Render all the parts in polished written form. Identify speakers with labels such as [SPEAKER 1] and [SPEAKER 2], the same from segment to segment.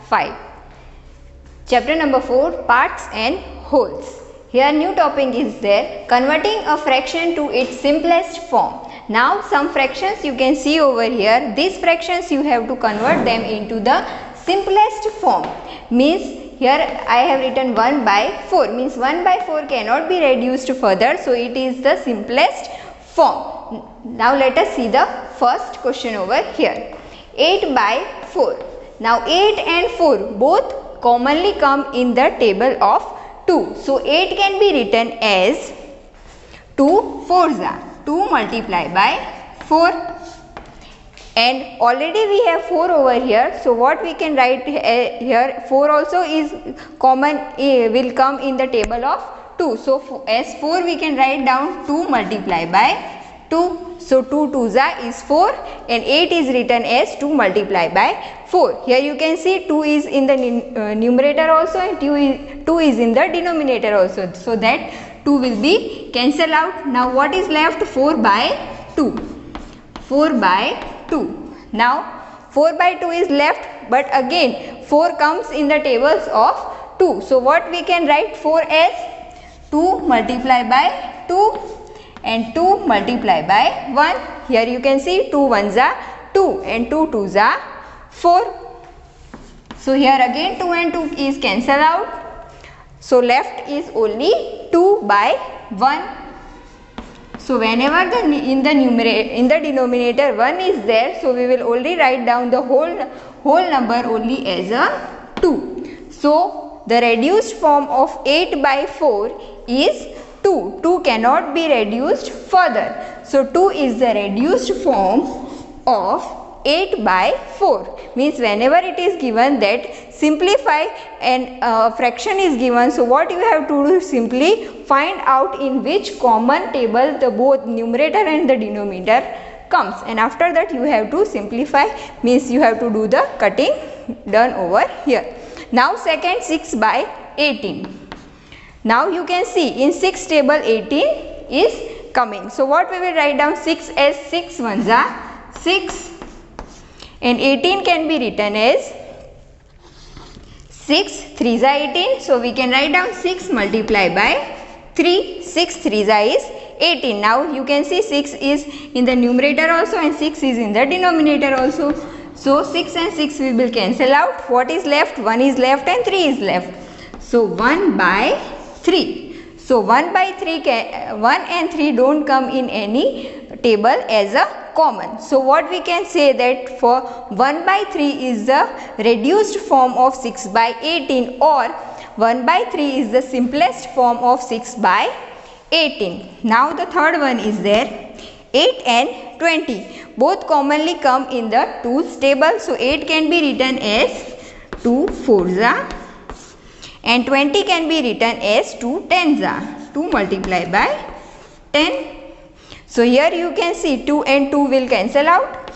[SPEAKER 1] 5. Chapter number 4, Parts and Wholes. Here new topic is there, converting a fraction to its simplest form. Now some fractions you can see over here. These fractions you have to convert them into the simplest form. Means here I have written 1 by 4. Means 1 by 4 cannot be reduced further. So it is the simplest form. Now let us see the first question over here. 8 by 4. Now 8 and 4 both commonly come in the table of 2. So 8 can be written as 2 fours are 2 multiplied by 4, and already we have 4 over here. So what we can write here, 4 also is common, will come in the table of 2. So as 4 we can write down 2 multiplied by 2. So 2 twos is 4 and 8 is written as 2 multiplied by 4. Here you can see 2 is in the numerator also and 2 is in the denominator also. So that 2 will be cancelled out. Now what is left? 4 by 2. 4 by 2. Now 4 by 2 is left, but again 4 comes in the tables of 2. So what we can write 4 as 2 multiplied by 2 and 2 multiplied by 1. Here you can see 2 ones are 2 and 2 twos are 4. So here again 2 and 2 is cancelled out. So left is only 2 by 1. So whenever in the denominator 1 is there, so we will only write down the whole number only as a 2. So the reduced form of 8 by 4 is 2. 2 cannot be reduced further. So 2 is the reduced form of 8 by 4. Means whenever it is given that simplify and fraction is given, so what you have to do, simply find out in which common table the both numerator and the denominator comes, and after that you have to simplify, means you have to do the cutting done over here. Now second, 6 by 18. Now you can see in 6 table 18 is coming. So what we will write down? 6 as 6 ones are 6 and 18 can be written as 6 threes are 18. So we can write down 6 multiplied by 3. 6 threes is 18. Now you can see 6 is in the numerator also and 6 is in the denominator also. So 6 and 6 we will cancel out. What is left? 1 is left and 3 is left. So 1 by 3. So 1 by 3 1 and 3 don't come in any table as a common. So what we can say that for 1 by 3 is the reduced form of 6 by 18, or 1 by 3 is the simplest form of 6 by 18. Now the third one is there, 8 and 20. Both commonly come in the 2's table. So 8 can be written as 2 fours are and 20 can be written as 2 tens are 2 multiplied by 10. So here you can see 2 and 2 will cancel out.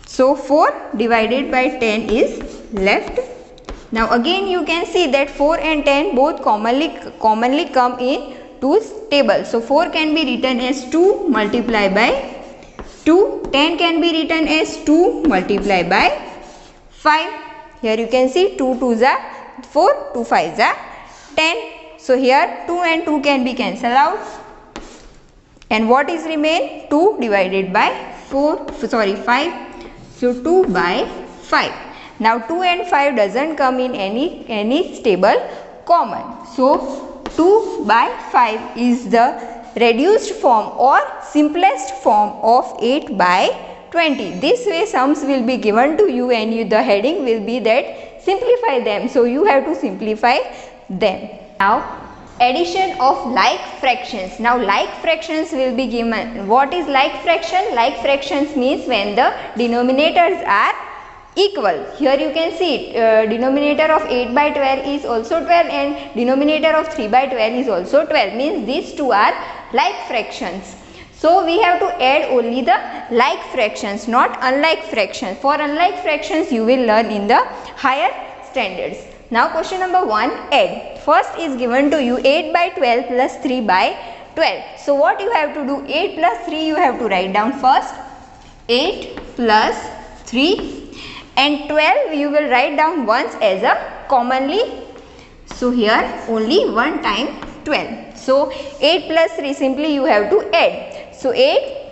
[SPEAKER 1] So 4 divided by 10 is left. Now again you can see that 4 and 10 both commonly come in 2's table. So 4 can be written as 2 multiplied by 2. 10 can be written as 2 multiplied by 5. Here you can see 2 twos are 4, 2 fives are 10. So here 2 and 2 can be cancelled out. And what is remain? 2 divided by 5. So 2 by 5. Now 2 and 5 doesn't come in any table common. So 2 by 5 is the reduced form or simplest form of 8 by 20. This way sums will be given to you and the heading will be that simplify them. So you have to simplify them. Now addition of like fractions. Now like fractions will be given. What is like fraction? Like fractions means when the denominators are equal. Here you can see denominator of 8 by 12 is also 12 and denominator of 3 by 12 is also 12. Means these two are like fractions. So we have to add only the like fractions, not unlike fractions. For unlike fractions you will learn in the higher standards. Now question number 1, add. First is given to you 8 by 12 plus 3 by 12. So what you have to do? 8 plus 3 you have to write down first. 8 plus 3 and 12 you will write down once as a commonly. So here only one time 12. So 8 plus 3 simply you have to add. So 8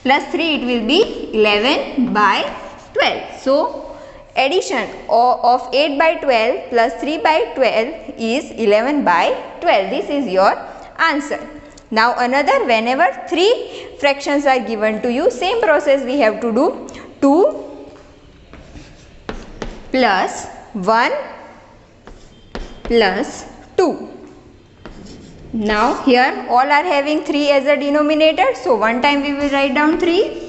[SPEAKER 1] plus 3 it will be 11 by 12. So addition of 8 by 12 plus 3 by 12 is 11 by 12. This is your answer. Now another, whenever 3 fractions are given to you, same process we have to do. 2 plus 1 plus 2. Now here all are having 3 as a denominator. So one time we will write down 3.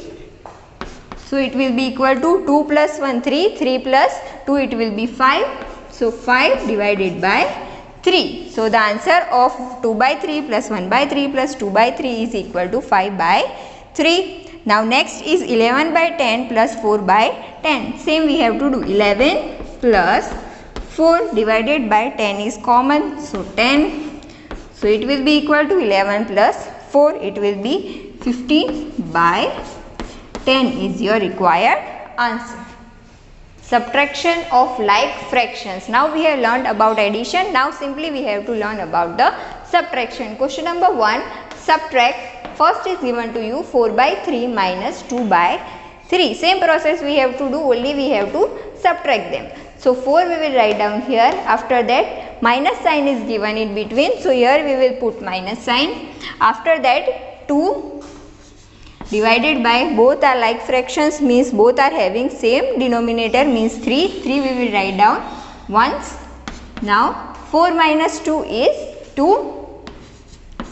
[SPEAKER 1] So it will be equal to 2 plus 1 3. 3 plus 2 it will be 5. So 5 divided by 3. So the answer of 2 by 3 plus 1 by 3 plus 2 by 3 is equal to 5 by 3. Now next is 11 by 10 plus 4 by 10. Same we have to do. 11 plus 4 divided by 10 is common. So 10. So it will be equal to 11 plus 4. It will be 15 by 10 is your required answer. Subtraction of like fractions. Now we have learned about addition. Now simply we have to learn about the subtraction. Question number 1. Subtract. First is given to you 4 by 3 minus 2 by 3. Same process we have to do, only we have to subtract them. So 4 we will write down here. After that minus sign is given in between. So here we will put minus sign. After that 2 divided by, both are like fractions, means both are having same denominator, means 3. 3 we will write down once. Now 4 minus 2 is 2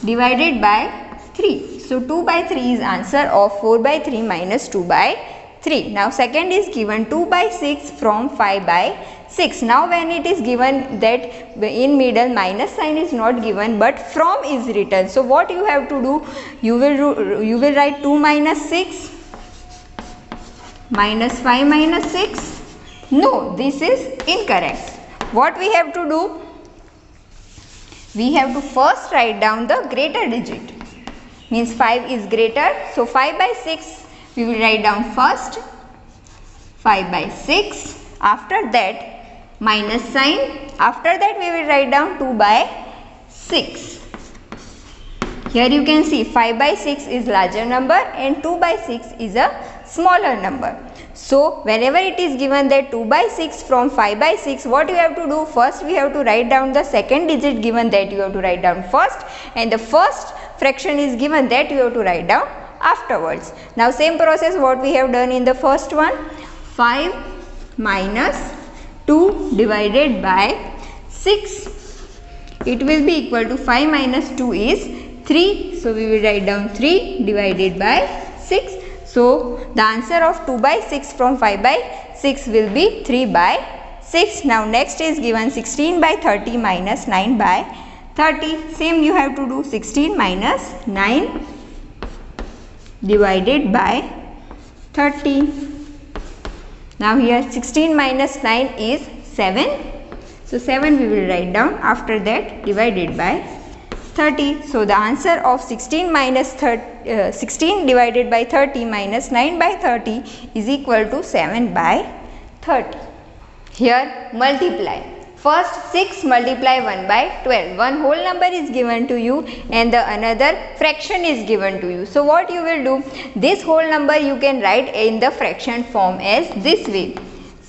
[SPEAKER 1] divided by 3. So 2 by 3 is answer of 4 by 3 minus 2 by 3. Now second is given 2 by 6 from 5 by 6. Now when it is given that in middle minus sign is not given but from is written. So what you have to do? You will write 2 minus 6 minus 5 minus 6. No, this is incorrect. What we have to do? We have to first write down the greater digit. Means 5 is greater. So 5 by 6 we will write down first. 5 by 6. After that minus sign. After that we will write down 2 by 6. Here you can see 5 by 6 is larger number and 2 by 6 is a smaller number. So whenever it is given that 2 by 6 from 5 by 6, what you have to do? First we have to write down the second digit given, that you have to write down first, and the first fraction is given, that you have to write down afterwards. Now same process what we have done in the first one. 5 minus 2 divided by 6. It will be equal to 5 minus 2 is 3. So we will write down 3 divided by 6. So the answer of 2 by 6 from 5 by 6 will be 3 by 6. Now next is given 16 by 30 minus 9 by 30. Same you have to do. 16 minus 9 divided by 30. Now here 16 minus 9 is 7. So 7 we will write down. After that divided by 30. So the answer of 16 divided by 30 minus 9 by 30 is equal to 7 by 30. Here multiply. First 6 multiply 1 by 12. One whole number is given to you and the another fraction is given to you. So what you will do? This whole number you can write in the fraction form as this way.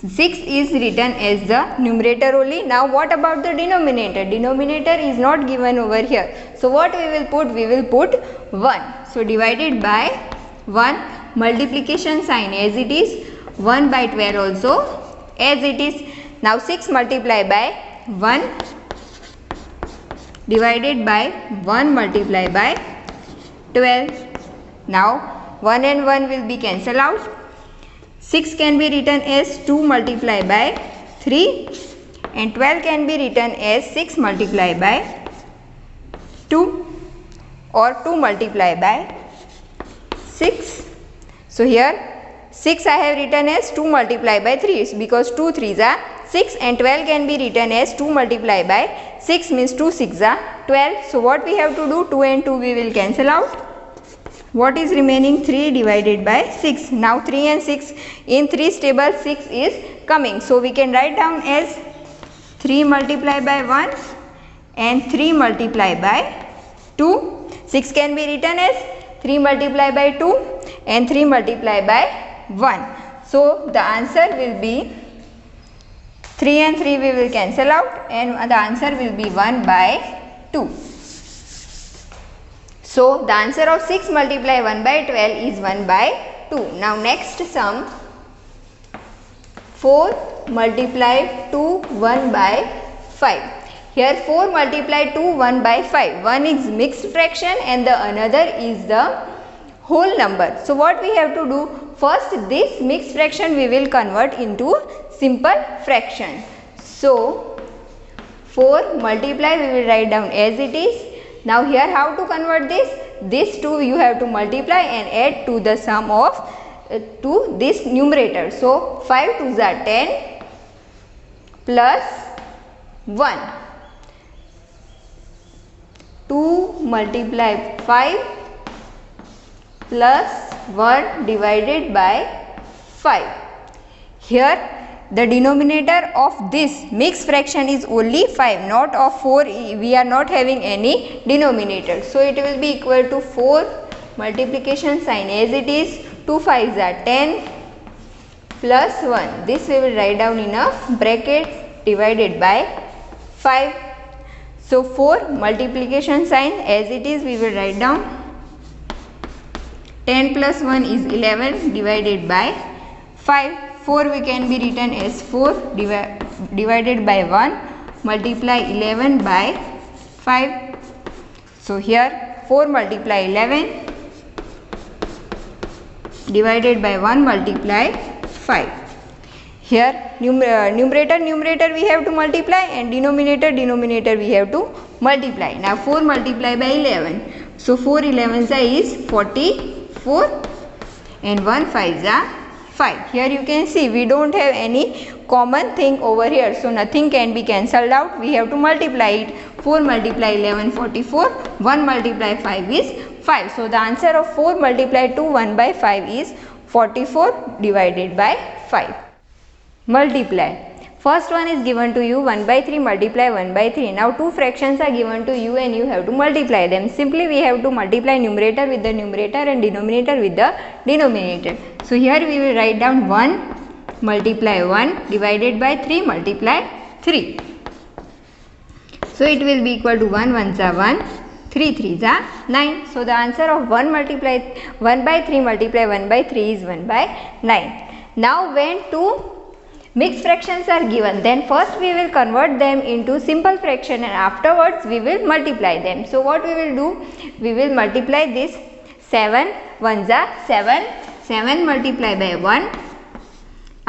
[SPEAKER 1] 6 is written as the numerator only. Now what about the denominator? Denominator is not given over here. So what we will put? We will put 1. So divided by 1, multiplication sign as it is, 1 by 12 also as it is. Now 6 multiply by 1 divided by 1 multiply by 12. Now 1 and 1 will be cancelled out. 6 can be written as 2 multiply by 3 and 12 can be written as 6 multiply by 2 or 2 multiply by 6. So here 6 I have written as 2 multiply by 3 because 2 3s are 6 and 12 can be written as 2 multiply by 6 means 2 6s are 12. So what we have to do? 2 and 2 we will cancel out. What is remaining? 3 divided by 6. Now 3 and 6, in 3's table 6 is coming. So we can write down as 3 multiplied by 1 and 3 multiplied by 2. 6 can be written as 3 multiplied by 2 and 3 multiplied by 1. So the answer will be 3 and 3 we will cancel out and the answer will be 1 by 2. So the answer of 6 multiplied 1 by 12 is 1 by 2. Now next sum, 4 multiplied 2 1 by 5. Here 4 multiplied 2 1 by 5. One is mixed fraction and the another is the whole number. So what we have to do? First this mixed fraction we will convert into simple fraction. So 4 multiply we will write down as it is. Now here how to convert this? This 2 you have to multiply and add to the sum of to this numerator. So 5 2s are 10 plus 1. 2 multiply 5 plus 1 divided by 5. Here the denominator of this mixed fraction is only 5, not of 4. We are not having any denominator. So it will be equal to 4 multiplication sign as it is. 2 5s are 10 plus 1. This we will write down in a bracket divided by 5. So 4 multiplication sign as it is we will write down 10 plus 1 is 11 divided by 5. 4 we can be written as 4 divided by 1 multiply 11 by 5. So here 4 multiply 11 divided by 1 multiply 5. Here numerator we have to multiply and denominator we have to multiply. Now 4 multiply by 11. So 4 11s is 44 and 1 5s are 5. Here you can see we don't have any common thing over here. So nothing can be cancelled out. We have to multiply it. 4 multiply 11 44. 1 multiply 5 is 5. So the answer of 4 multiply 2 1 by 5 is 44 divided by 5. Multiply. First one is given to you 1 by 3 multiply 1 by 3. Now two fractions are given to you and you have to multiply them. Simply we have to multiply numerator with the numerator and denominator with the denominator. So here we will write down 1 multiply 1 divided by 3 multiply 3. So it will be equal to 1 1s are 1, 3 3s are 9. So the answer of 1 by 3 multiply 1 by 3 is 1 by 9. Now when two mixed fractions are given, then first we will convert them into simple fraction and afterwards we will multiply them. So what we will do? We will multiply this 7 1s are 7. 7 multiplied by 1.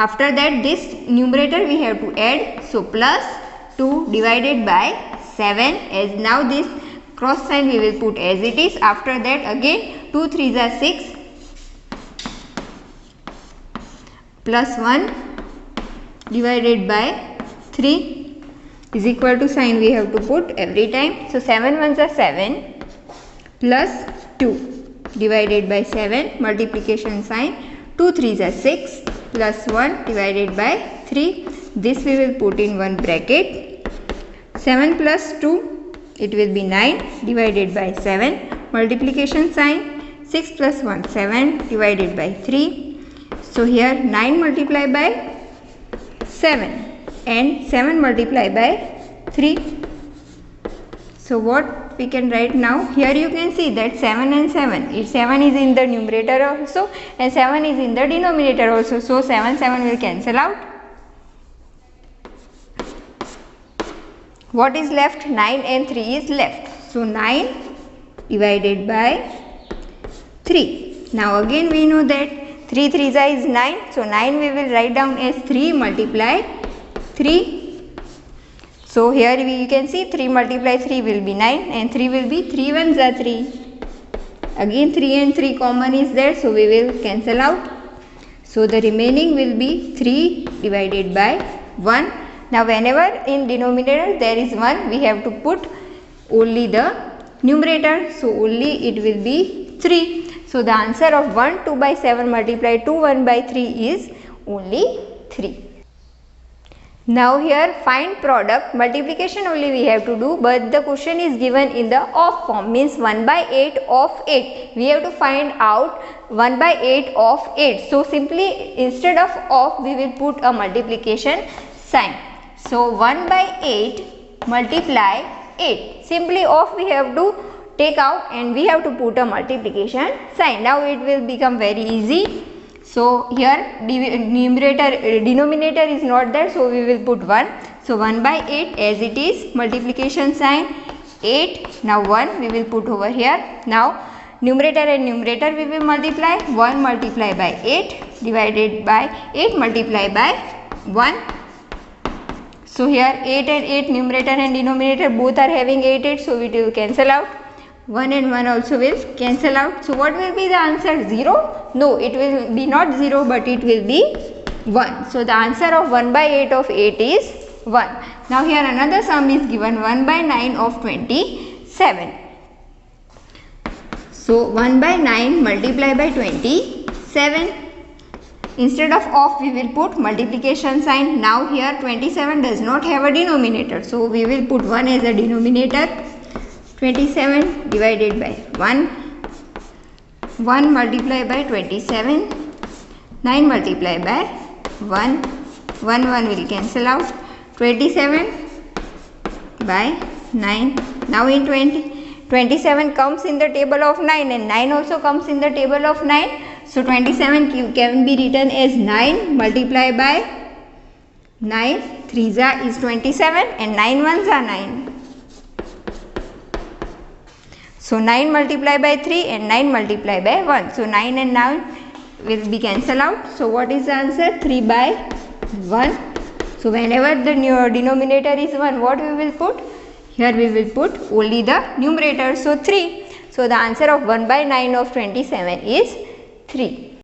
[SPEAKER 1] After that this numerator we have to add. So plus 2 divided by 7. As now this cross sign we will put as it is. After that again 2 3s are 6 plus 1 divided by 3 is equal to sign we have to put every time. So 7 1s are 7 plus 2 divided by 7 multiplication sign. 2 3s are 6 plus 1 divided by 3. This we will put in one bracket. 7 plus 2 it will be 9 divided by 7 multiplication sign. 6 plus 1 7 divided by 3. So here 9 multiplied by 7 and 7 multiplied by 3. So what we can write now? Here you can see that 7 and 7. If 7 is in the numerator also and 7 is in the denominator also. So 7 will cancel out. What is left? 9 and 3 is left. So 9 divided by 3. Now again we know that 3 3s is 9. So 9 we will write down as 3 multiply 3. So here you can see 3 multiply 3 will be 9 and 3 will be 3 1s are 3. Again 3 and 3 common is there, so we will cancel out. So the remaining will be 3 divided by 1. Now whenever in denominator there is 1, we have to put only the numerator. So only it will be 3. So the answer of 1 2 by 7 multiplied to 1 by 3 is only 3. Now here find product, multiplication only we have to do, but the question is given in the of form, means 1 by 8 of 8. We have to find out 1 by 8 of 8. So simply instead of we will put a multiplication sign. So 1 by 8 multiply 8. Simply of we have to take out and we have to put a multiplication sign. Now it will become very easy. So here denominator is not there, so we will put 1. So 1 by 8 as it is, multiplication sign 8. Now 1 we will put over here. Now numerator and numerator we will multiply. 1 multiply by 8 divided by 8 multiply by 1. So here 8 and 8, numerator and denominator both are having 8 8, so it will cancel out. 1 and 1 also will cancel out. So what will be the answer? 0? No, it will be not 0, but it will be 1. So the answer of 1 by 8 of 8 is 1. Now here another sum is given, 1 by 9 of 27. So 1 by 9 multiply by 27. Instead of we will put multiplication sign. Now here 27 does not have a denominator, so we will put 1 as a denominator. 27 divided by 1. 1 multiply by 27. 9 multiply by 1. 1 1 will cancel out. 27 by 9. Now in 27 comes in the table of 9 and 9 also comes in the table of 9. So 27 can be written as 9 multiply by 9. 3s is 27 and 9 1s are 9. So 9 multiply by 3 and 9 multiply by 1. So 9 and 9 will be cancelled out. So what is the answer? 3 by 1. So whenever the denominator is 1, what we will put? Here we will put only the numerator. So 3. So the answer of 1 by 9 of 27 is 3.